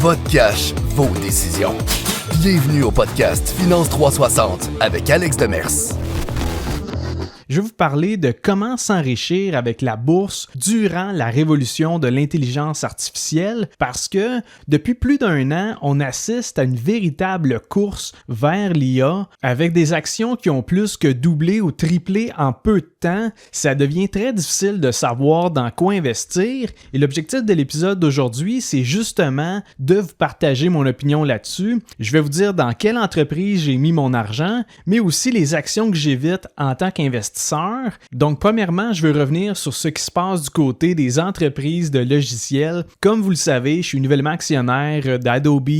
Votre cash, vos décisions. Bienvenue au podcast Finance 360 avec Alex Demers. Je vais vous parler de comment s'enrichir avec la bourse durant la révolution de l'intelligence artificielle parce que depuis plus d'un an, on assiste à une véritable course vers l'IA avec des actions qui ont plus que doublé ou triplé en peu de temps. Ça devient très difficile de savoir dans quoi investir et l'objectif de l'épisode d'aujourd'hui, c'est justement de vous partager mon opinion là-dessus. Je vais vous dire dans quelle entreprise j'ai mis mon argent, mais aussi les actions que j'évite en tant qu'investisseur. Donc, premièrement, je veux revenir sur ce qui se passe du côté des entreprises de logiciels. Comme vous le savez, je suis nouvellement actionnaire d'Adobe,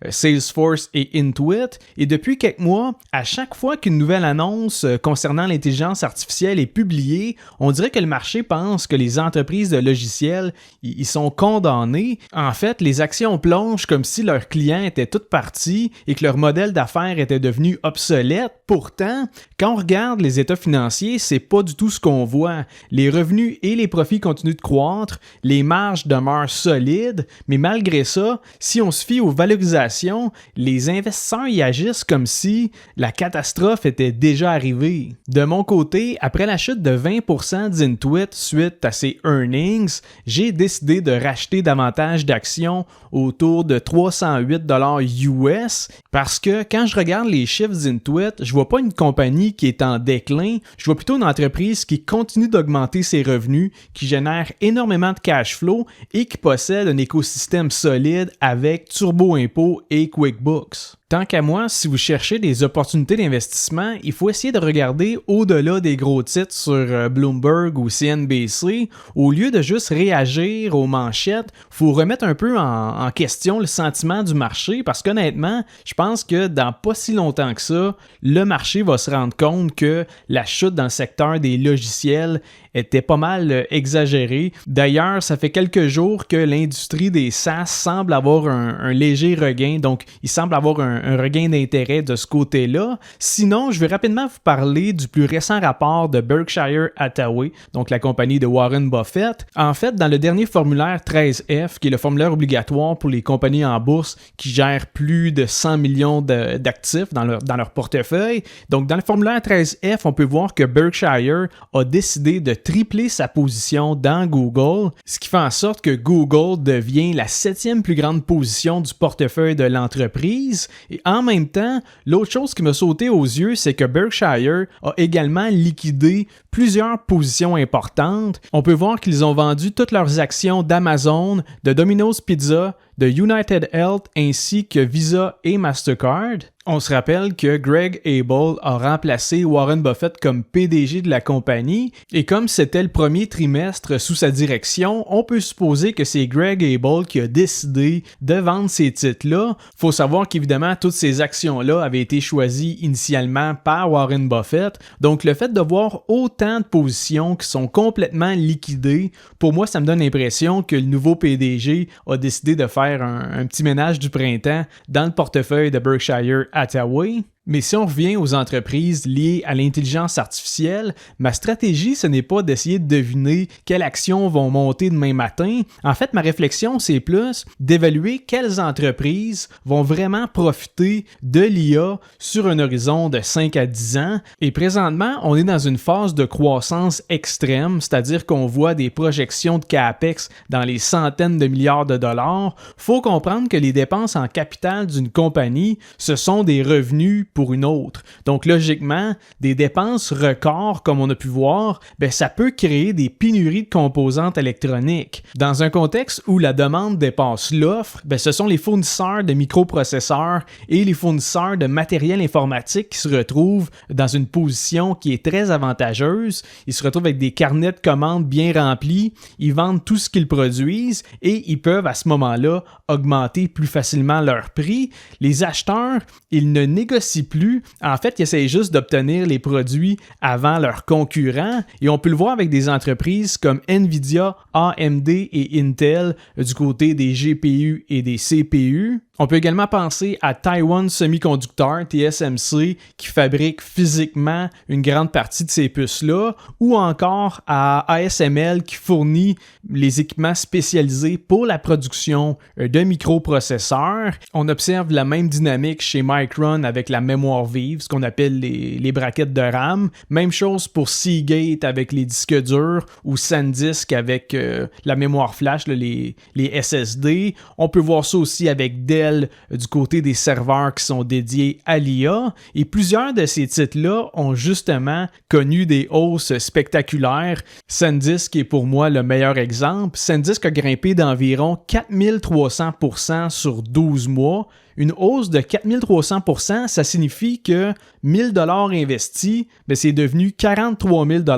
Salesforce et Intuit. Et depuis quelques mois, à chaque fois qu'une nouvelle annonce concernant l'intelligence artificielle est publiée, on dirait que le marché pense que les entreprises de logiciels, ils sont condamnés. En fait, les actions plongent comme si leurs clients étaient tous partis et que leur modèle d'affaires était devenu obsolète. Pourtant, quand on regarde les états financiers, c'est pas du tout ce qu'on voit. Les revenus et les profits continuent de croître, les marges demeurent solides, mais malgré ça, si on se fie aux valorisations, les investisseurs y agissent comme si la catastrophe était déjà arrivée. De mon côté, après la chute de 20% d'Intuit suite à ses earnings, j'ai décidé de racheter davantage d'actions autour de 308$ US parce que quand je regarde les chiffres d'Intuit, je vois pas une compagnie qui est en déclin, je vois plutôt une entreprise qui continue d'augmenter ses revenus, qui génère énormément de cash flow et qui possède un écosystème solide avec Turbo Impôt et QuickBooks. Tant qu'à moi, si vous cherchez des opportunités d'investissement, il faut essayer de regarder au-delà des gros titres sur Bloomberg ou CNBC. Au lieu de juste réagir aux manchettes, il faut remettre un peu en question le sentiment du marché parce qu'honnêtement, je pense que dans pas si longtemps que ça, le marché va se rendre compte que la chute dans le secteur des logiciels était pas mal exagérée. D'ailleurs, ça fait quelques jours que l'industrie des SaaS semble avoir un léger regain, donc il semble avoir un regain d'intérêt de ce côté-là. Sinon, je vais rapidement vous parler du plus récent rapport de Berkshire Hathaway, donc la compagnie de Warren Buffett. En fait, dans le dernier formulaire 13F, qui est le formulaire obligatoire pour les compagnies en bourse qui gèrent plus de 100 millions d'actifs dans leur portefeuille, donc dans le formulaire 13F, on peut voir que Berkshire a décidé de tripler sa position dans Google, ce qui fait en sorte que Google devient la 7e plus grande position du portefeuille de l'entreprise. Et en même temps, l'autre chose qui m'a sauté aux yeux, c'est que Berkshire a également liquidé plusieurs positions importantes. On peut voir qu'ils ont vendu toutes leurs actions d'Amazon, de Domino's Pizza, de United Health ainsi que Visa et Mastercard. On se rappelle que Greg Abel a remplacé Warren Buffett comme PDG de la compagnie et comme c'était le premier trimestre sous sa direction, on peut supposer que c'est Greg Abel qui a décidé de vendre ces titres-là. Faut savoir qu'évidemment, toutes ces actions-là avaient été choisies initialement par Warren Buffett. Donc, le fait de voir autant de positions qui sont complètement liquidées, pour moi, ça me donne l'impression que le nouveau PDG a décidé de faire un petit ménage du printemps dans le portefeuille de Berkshire Hathaway. Mais si on revient aux entreprises liées à l'intelligence artificielle, ma stratégie, ce n'est pas d'essayer de deviner quelles actions vont monter demain matin. En fait, ma réflexion, c'est plus d'évaluer quelles entreprises vont vraiment profiter de l'IA sur un horizon de 5 à 10 ans. Et présentement, on est dans une phase de croissance extrême, c'est-à-dire qu'on voit des projections de CAPEX dans les centaines de milliards de dollars. Faut comprendre que les dépenses en capital d'une compagnie, ce sont des revenus pour une autre. Donc, logiquement, des dépenses records, comme on a pu voir, ça peut créer des pénuries de composantes électroniques. Dans un contexte où la demande dépasse l'offre, ce sont les fournisseurs de microprocesseurs et les fournisseurs de matériel informatique qui se retrouvent dans une position qui est très avantageuse. Ils se retrouvent avec des carnets de commandes bien remplis, ils vendent tout ce qu'ils produisent et ils peuvent à ce moment-là augmenter plus facilement leur prix. Les acheteurs, ils ne négocient plus. En fait, ils essayent juste d'obtenir les produits avant leurs concurrents et on peut le voir avec des entreprises comme Nvidia, AMD et Intel du côté des GPU et des CPU. On peut également penser à Taiwan Semiconductor, TSMC, qui fabrique physiquement une grande partie de ces puces-là, ou encore à ASML qui fournit les équipements spécialisés pour la production de microprocesseurs. On observe la même dynamique chez Micron avec la mémoire vive, ce qu'on appelle les braquettes de RAM. Même chose pour Seagate avec les disques durs ou SanDisk avec la mémoire flash, les SSD. On peut voir ça aussi avec Dell du côté des serveurs qui sont dédiés à l'IA. Et plusieurs de ces titres-là ont justement connu des hausses spectaculaires. SanDisk est pour moi le meilleur exemple. SanDisk a grimpé d'environ 4300% sur 12 mois. Une hausse de 4300%, ça signifie que 1000 $ investis, c'est devenu 43 000 $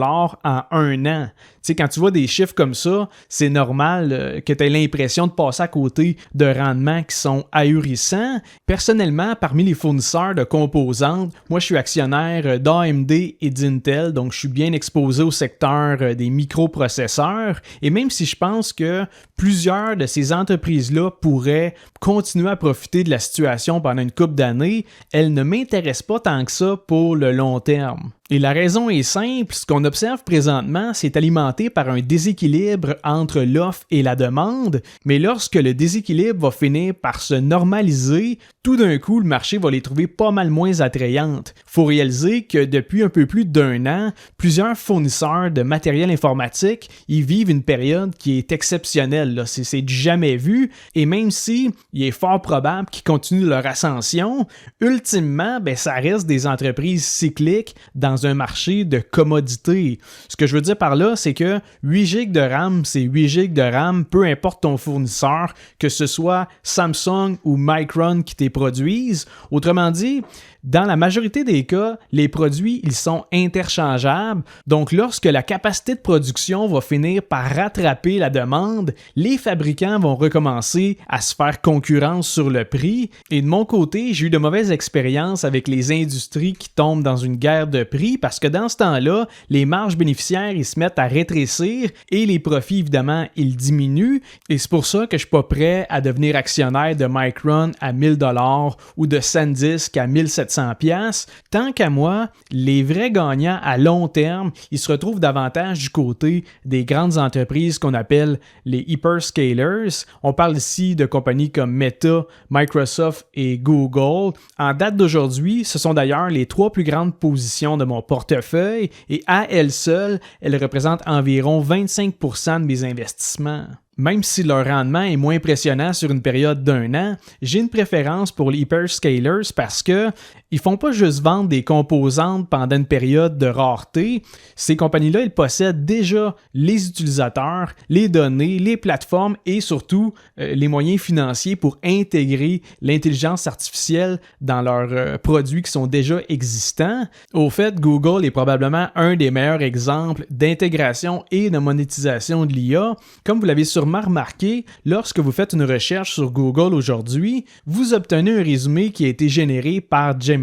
en un an. Tu sais, quand tu vois des chiffres comme ça, c'est normal que tu aies l'impression de passer à côté de rendements qui sont ahurissants. Personnellement, parmi les fournisseurs de composantes, moi je suis actionnaire d'AMD et d'Intel, donc je suis bien exposé au secteur des microprocesseurs. Et même si je pense que plusieurs de ces entreprises-là pourraient continuer à profiter de la situation pendant une couple d'années, elles ne m'intéressent pas tant que ça pour le long terme. Et la raison est simple, ce qu'on observe présentement, c'est alimenté par un déséquilibre entre l'offre et la demande, mais lorsque le déséquilibre va finir par se normaliser, tout d'un coup, le marché va les trouver pas mal moins attrayantes. Faut réaliser que depuis un peu plus d'un an, plusieurs fournisseurs de matériel informatique, ils vivent une période qui est exceptionnelle, là. C'est du jamais vu, et même si il est fort probable qu'ils continuent leur ascension, ultimement, ça reste des entreprises cycliques dans un marché de commodité. Ce que je veux dire par là, c'est que 8 GB de RAM, c'est 8 GB de RAM, peu importe ton fournisseur, que ce soit Samsung ou Micron qui t'les produisent. Autrement dit, dans la majorité des cas, les produits, ils sont interchangeables. Donc, lorsque la capacité de production va finir par rattraper la demande, les fabricants vont recommencer à se faire concurrence sur le prix. Et de mon côté, j'ai eu de mauvaises expériences avec les industries qui tombent dans une guerre de prix parce que dans ce temps-là, les marges bénéficiaires, ils se mettent à rétrécir et les profits, évidemment, ils diminuent. Et c'est pour ça que je suis pas prêt à devenir actionnaire de Micron à 1000 $ ou de SanDisk à 1700$. Tant qu'à moi, les vrais gagnants à long terme, ils se retrouvent davantage du côté des grandes entreprises qu'on appelle les hyperscalers. On parle ici de compagnies comme Meta, Microsoft et Google. En date d'aujourd'hui, ce sont d'ailleurs les 3 plus grandes positions de mon portefeuille et à elles seules, elles représentent environ 25% de mes investissements. Même si leur rendement est moins impressionnant sur une période d'un an, j'ai une préférence pour les hyperscalers parce que ils font pas juste vendre des composantes pendant une période de rareté. Ces compagnies-là, elles possèdent déjà les utilisateurs, les données, les plateformes et surtout les moyens financiers pour intégrer l'intelligence artificielle dans leurs produits qui sont déjà existants. Au fait, Google est probablement un des meilleurs exemples d'intégration et de monétisation de l'IA. Comme vous l'avez sûrement remarqué, lorsque vous faites une recherche sur Google aujourd'hui, vous obtenez un résumé qui a été généré par Gemini.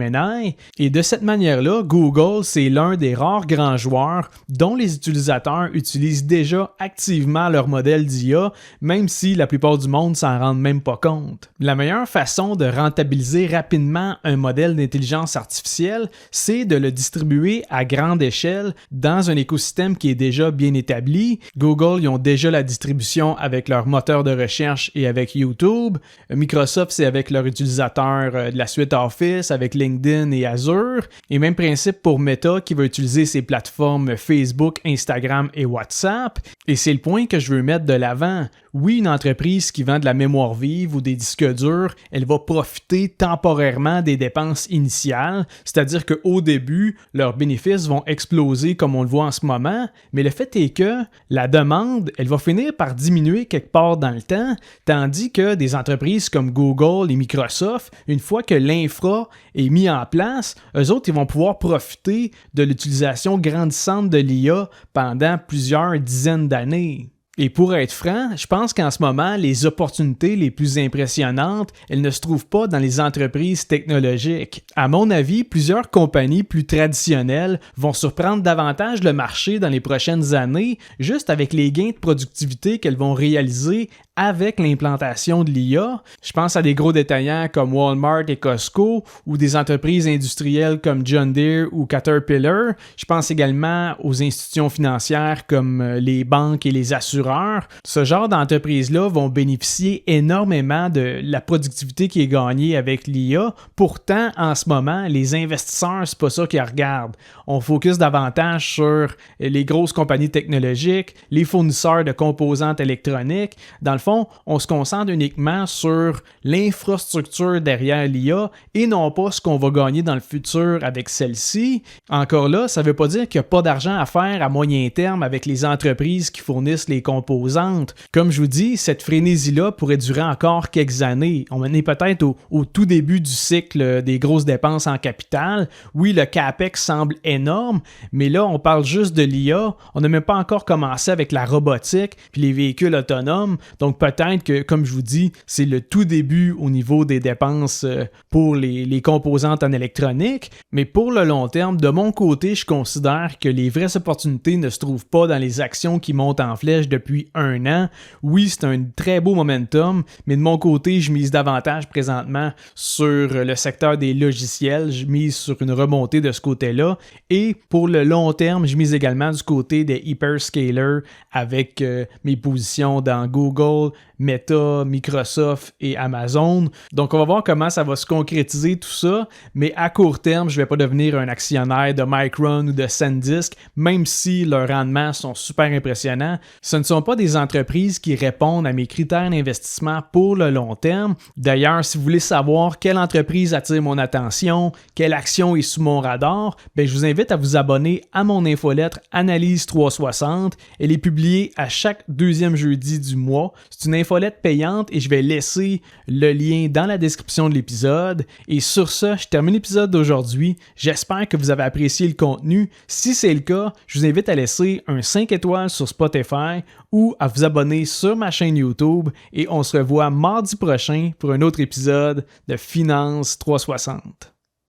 Et de cette manière-là, Google, c'est l'un des rares grands joueurs dont les utilisateurs utilisent déjà activement leur modèle d'IA, même si la plupart du monde s'en rendent même pas compte. La meilleure façon de rentabiliser rapidement un modèle d'intelligence artificielle, c'est de le distribuer à grande échelle dans un écosystème qui est déjà bien établi. Google, ils ont déjà la distribution avec leur moteur de recherche et avec YouTube. Microsoft, c'est avec leurs utilisateurs de la suite Office, avec LinkedIn et Azure. Et même principe pour Meta qui va utiliser ses plateformes Facebook, Instagram et WhatsApp. Et c'est le point que je veux mettre de l'avant. Oui, une entreprise qui vend de la mémoire vive ou des disques durs, elle va profiter temporairement des dépenses initiales, c'est-à-dire qu'au début, leurs bénéfices vont exploser comme on le voit en ce moment, mais le fait est que la demande, elle va finir par diminuer quelque part dans le temps, tandis que des entreprises comme Google et Microsoft, une fois que l'infra est mis en place, eux autres, ils vont pouvoir profiter de l'utilisation grandissante de l'IA pendant plusieurs dizaines d'années. Et pour être franc, je pense qu'en ce moment, les opportunités les plus impressionnantes, elles ne se trouvent pas dans les entreprises technologiques. À mon avis, plusieurs compagnies plus traditionnelles vont surprendre davantage le marché dans les prochaines années, juste avec les gains de productivité qu'elles vont réaliser avec l'implantation de l'IA. Je pense à des gros détaillants comme Walmart et Costco ou des entreprises industrielles comme John Deere ou Caterpillar. Je pense également aux institutions financières comme les banques et les assureurs. Ce genre d'entreprises-là vont bénéficier énormément de la productivité qui est gagnée avec l'IA. Pourtant, en ce moment, les investisseurs, c'est pas ça qu'ils regardent. On focus davantage sur les grosses compagnies technologiques, les fournisseurs de composantes électroniques. Dans le fond, on se concentre uniquement sur l'infrastructure derrière l'IA et non pas ce qu'on va gagner dans le futur avec celle-ci. Encore là, ça ne veut pas dire qu'il n'y a pas d'argent à faire à moyen terme avec les entreprises qui fournissent les composantes. Comme je vous dis, cette frénésie-là pourrait durer encore quelques années. On est peut-être au tout début du cycle des grosses dépenses en capital. Oui, le CAPEX semble énorme, mais là, on parle juste de l'IA. On n'a même pas encore commencé avec la robotique puis les véhicules autonomes. Donc peut-être que, comme je vous dis, c'est le tout début au niveau des dépenses pour les composantes en électronique. Mais pour le long terme, de mon côté, je considère que les vraies opportunités ne se trouvent pas dans les actions qui montent en flèche depuis 1 an. Oui, c'est un très beau momentum, mais de mon côté, je mise davantage présentement sur le secteur des logiciels. Je mise sur une remontée de ce côté-là. Et pour le long terme, je mise également du côté des hyperscalers avec mes positions dans Google, Meta, Microsoft et Amazon. Donc, on va voir comment ça va se concrétiser tout ça, mais à court terme, je ne vais pas devenir un actionnaire de Micron ou de SanDisk, même si leurs rendements sont super impressionnants. Ce ne sont pas des entreprises qui répondent à mes critères d'investissement pour le long terme. D'ailleurs, si vous voulez savoir quelle entreprise attire mon attention, quelle action est sous mon radar, je vous invite à vous abonner à mon infolettre Analyse 360. Elle est publiée à chaque 2e jeudi du mois. C'est une infolette payante et je vais laisser le lien dans la description de l'épisode. Et sur ce, je termine l'épisode d'aujourd'hui. J'espère que vous avez apprécié le contenu. Si c'est le cas, je vous invite à laisser un 5 étoiles sur Spotify ou à vous abonner sur ma chaîne YouTube et on se revoit mardi prochain pour un autre épisode de Finance 360.